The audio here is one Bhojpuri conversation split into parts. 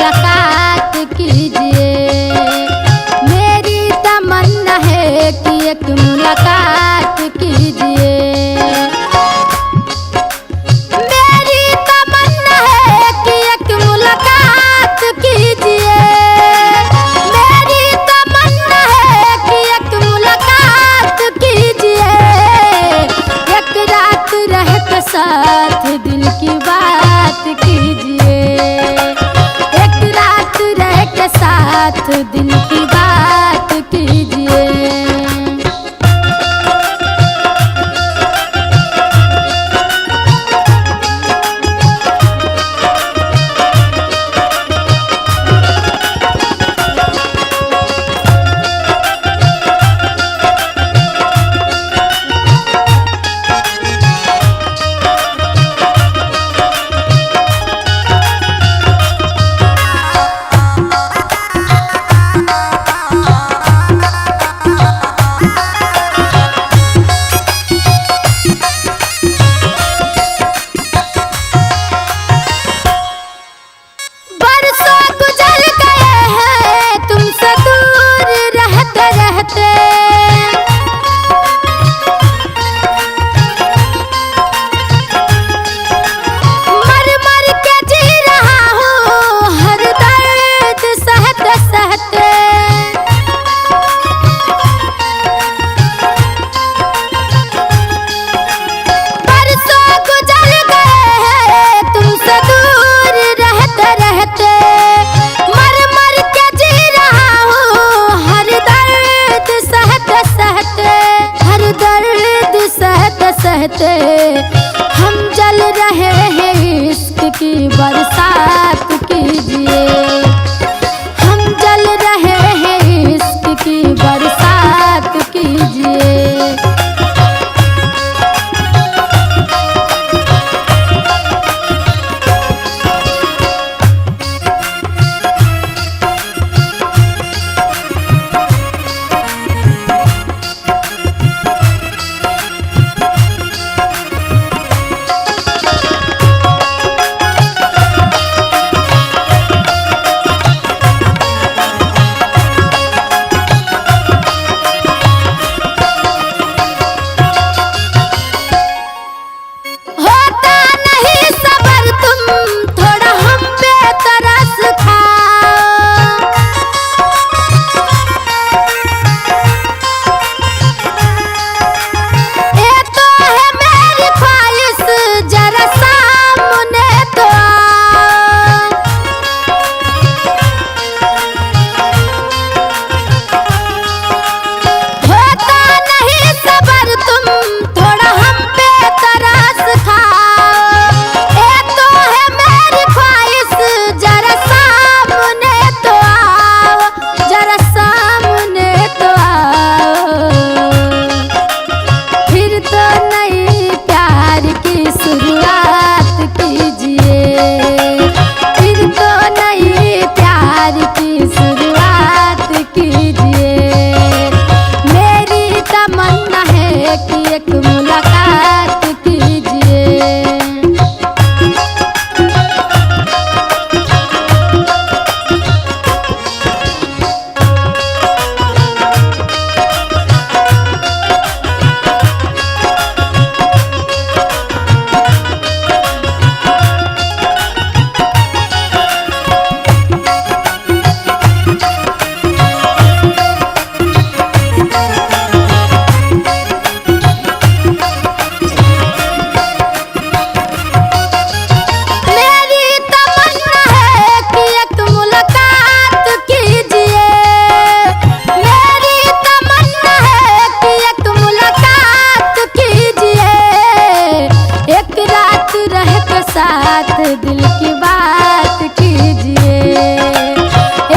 मुलाकात कीजिए। मेरी तमन्ना है कि एक मुलाकात कीजिए। मेरी तमन्ना है कि एक मुलाकात कीजिए। मेरी तमन्ना है कि एक मुलाकात कीजिए। एक रात रह के साथ दिल की बात कीजिए। एक रात रह के साथ दिल की बात कीजिए। बरसों गुजर गए हैं तुमसे दूर रहते रहते। मर मर के जी रहा हूँ हर दर्द सहते सहते। बरसों गुजर गए हैं तुमसे दूर रहते रहते। मर मर के जी रहा हूँ हर दर्द सहते सहते। हर दर्द सहते सहते हम जल रहे हैं इश्क की बरसात कीजिए। हम जल रहे हैं इश्क की बरसात कीजिए। होता नहीं सबर तुम थोड़ा हम पे तरस खाओ। ये तो है मेरी ख्वाहिश जरा सामने तो आओ। होता नहीं सबर तुम थोड़ा हम पे तरस खाओ। ये तो है मेरी ख्वाहिश जरा सामने तो आओ। जरा सामने तो आओ। फिर तो नई प्यार की शुरुआत कीजिए। फिर तो नई प्यार की शुरुआत कीजिए। मेरी तमन्ना है कि एक मुलाकात कीजिए। मेरी तमन्ना है कि एक मुलाकात कीजिए। मेरी तमन्ना है कि एक मुलाकात कीजिए। एक रात रह के साथ दिल की बात कीजिए।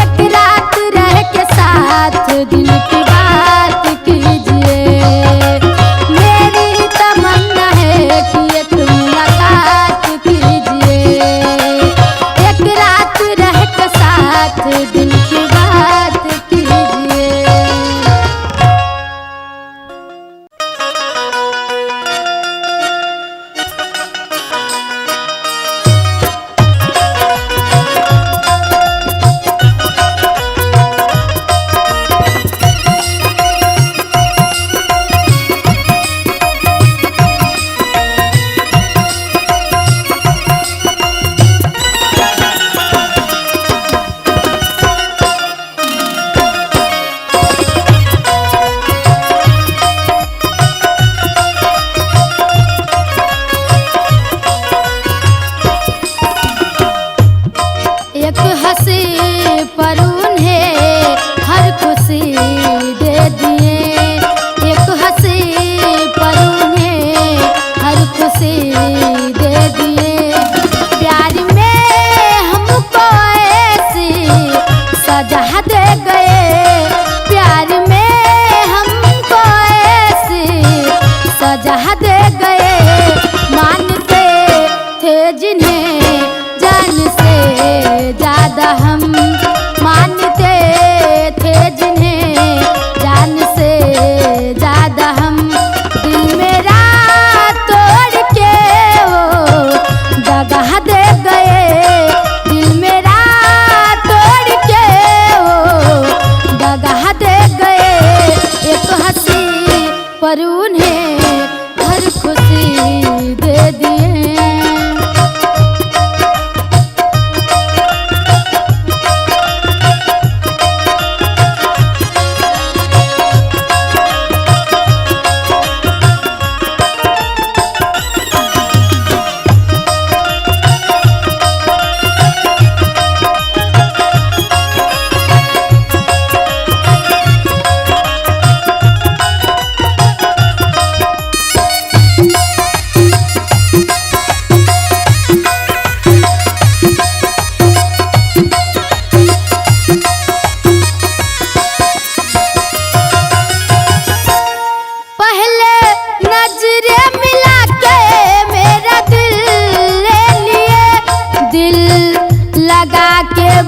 एक रात रह के साथ दिल की बात कीजिए। मेरी तमन्ना है कि एक मुलाकात कीजिए। एक रात रह के साथ दिल की बात कीजिए। पर उन्हें हर खुशी दे दिए। एक हंसी पर उन्हें हर खुशी दे दिए। प्यार में हमको ऐसी सजा दे गए। प्यार में हमको ऐसी सजा दे गए। मानते थे जिन्हें जान से ज्यादा हम, मानते थे जिन्हें जान से ज्यादा हम। दिल मेरा तोड़ के वो दगा दे गए। दिल मेरा तोड़ के वो दगा दे गए। एक हंसी पर उन्हें हर खुशी दे दिए।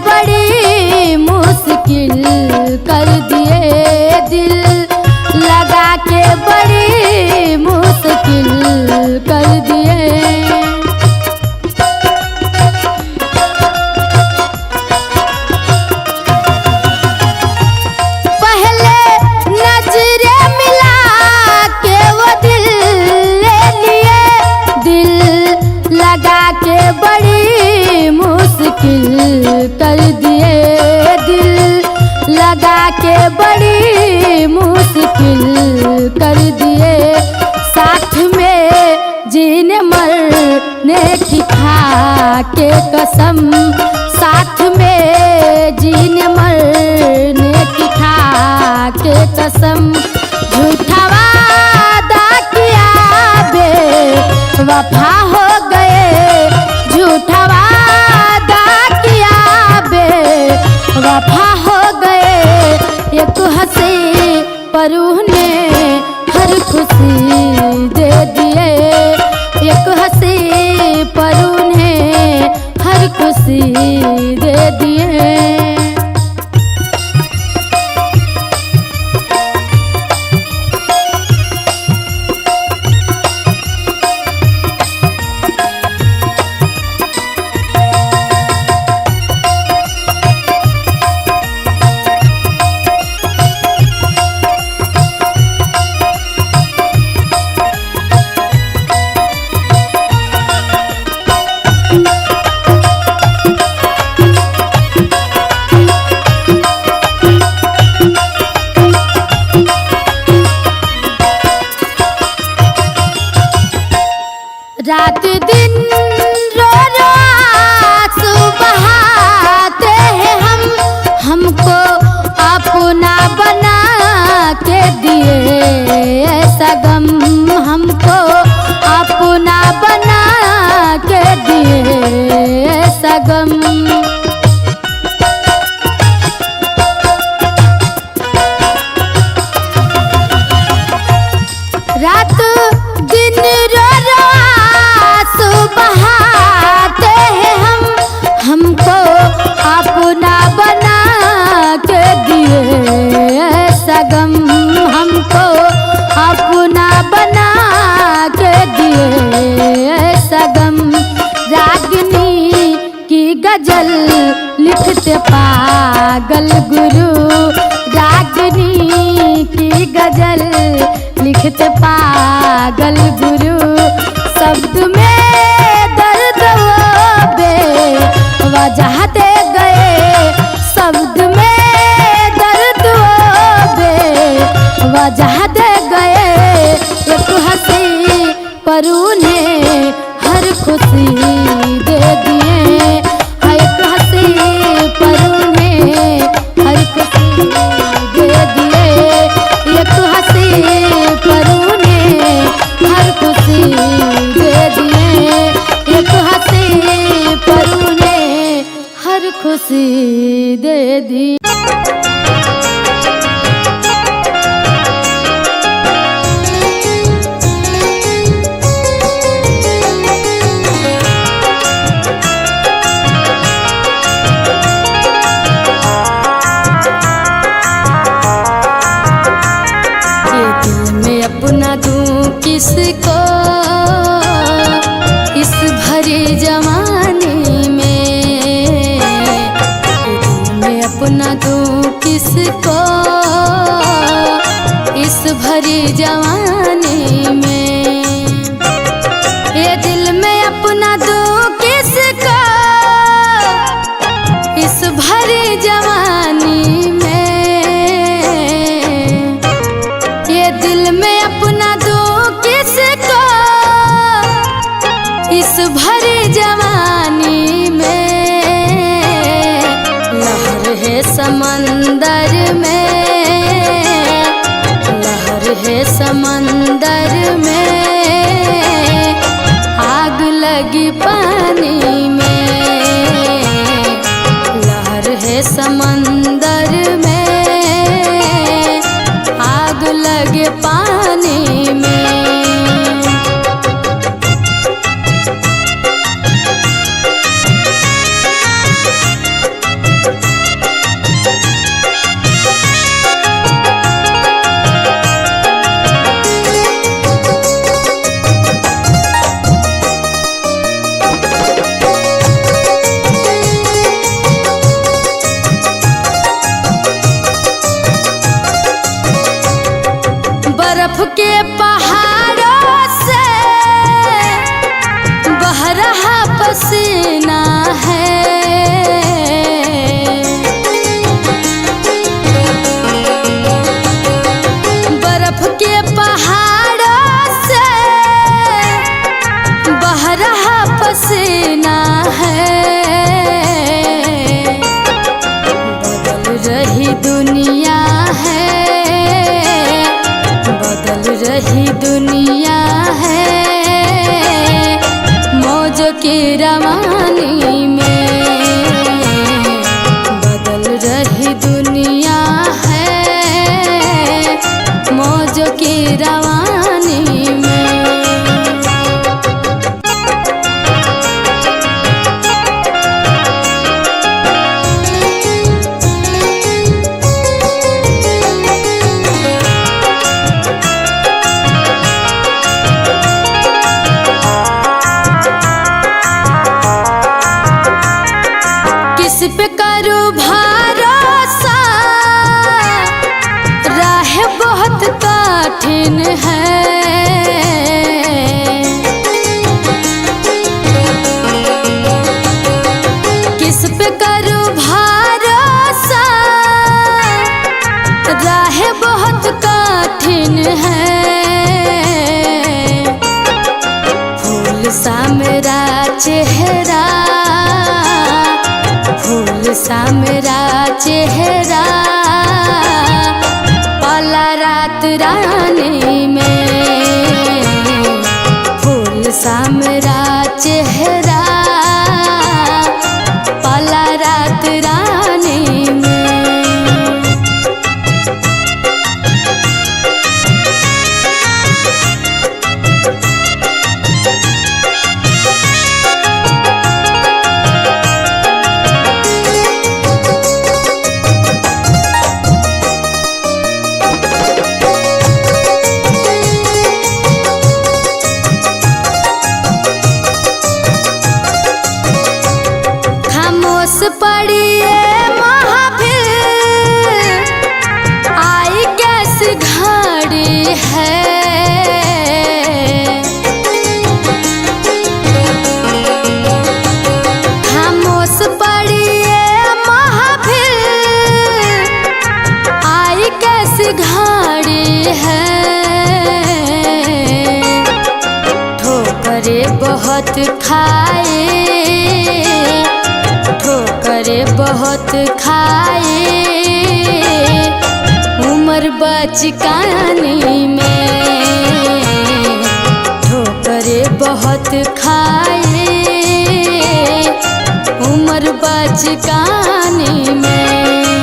बड़ी मुश्किल कर दिए। दिल लगा के बड़ी मुश्किल कर दिए। पहले नजरे मिला के वो दिल ले लिए। दिल लगा के बड़ी मुश्किल कर दिए। दिल लगा के बड़ी मुश्किल कर दिए। साथ में जीने मरने की खा के कसम। साथ में जीने मरने की खा के कसम। झूठा वादा किया बेवफा हो गए। झूठा वादा किया बेवफा हो गए। एक हंसी पर उन्हें हर खुशी दे दिए। एक हंसी पर उन्हें हर खुशी दे दिए। रात दिन रो रो आंसू बहाते हैं हम। हमको अपना बना के दिए ऐसा गम। हमको अपना बना के दिए ऐसा गम। रात दिन रो रो आंसू बहाते हैं हम। हमको अपना बना के दिए ऐसा गम। हमको अपना बना के दिए ऐसा गम। रागिनी की गजल लिखते पागल गुरु। रागिनी की गजल लिखते पागल गुरु। शब्द में दर्द वो बेवजह दे गए। शब्द में दर्द वो बेवजह दे गए। एक हंसी पर उन्हें हर खुशी दे दिए। एक हंसी पर उन्हें धी। अपना दूं किसको इस भरे जमाने में, मैं अपना दूं किसको इस भरे जमाने में। ये दिल में अपना दूं किसको इस भरे जवानी में। ये दिल में अपना दूं किसको इस भरी जवानी में। लहर है समंदर में, लहर है समंदर में, आग लगी पानी में। लहर है समंदर में, आग लगे पानी में। बर्फ के पहाड़ों से बह रहा पसीना है। बर्फ के पहाड़ों से बह रहा पसीना है। बदल रही दुनिया है, बदल रही दुनिया है, मौज की रवानी में। बदल रही दुनिया है, मौज की रवानी में। किस पे करूं भरोसा, राह बहुत कठिन है। किस पे करूं भरोसा, राह बहुत कठिन है। फूल सा मेरा चेहरा, फूल सा मेरा चेहरा, पाला रात रानी में। फूल सा मेरा चेहरा, पाला रात रानी में। खामोश पड़ी ये महफिल, आई कैसी घड़ी है। खामोश पड़ी ये महफिल, आई कैसी घड़ी है। ठोकरे बहुत खाए, ठोकरे बहुत खाए, उम्र बचकानी में। ठोकरे बहुत खाए, उम्र बचकानी में।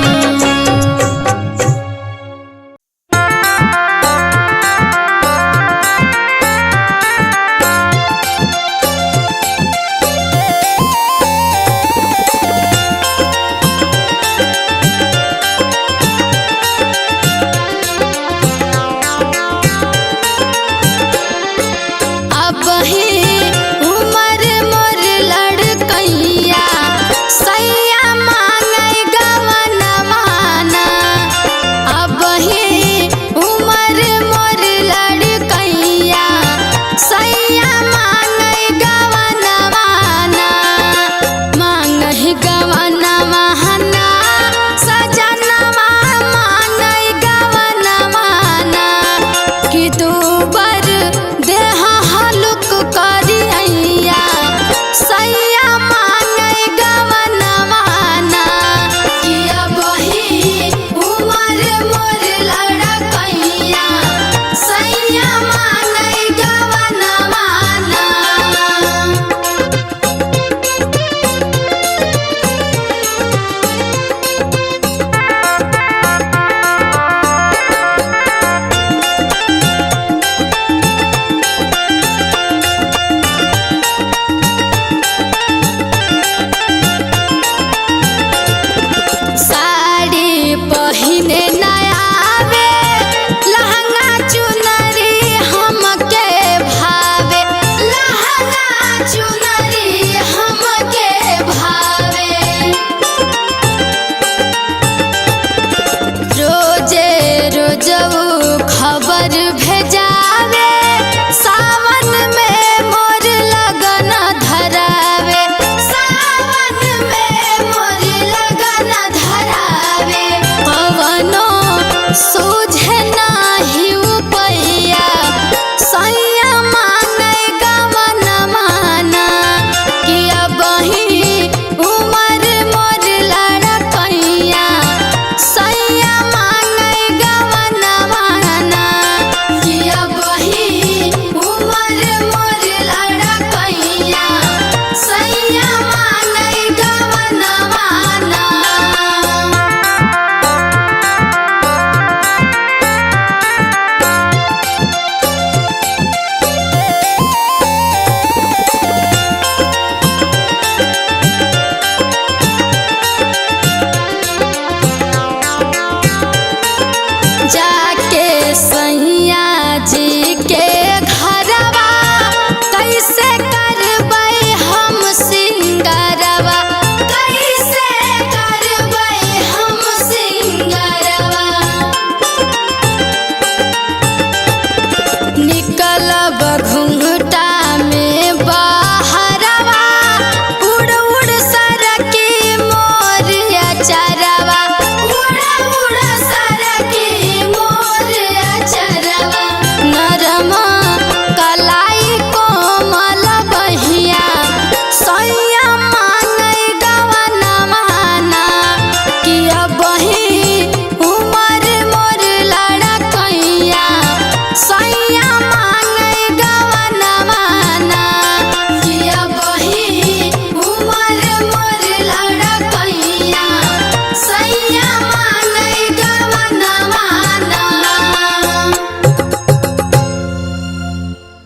आवे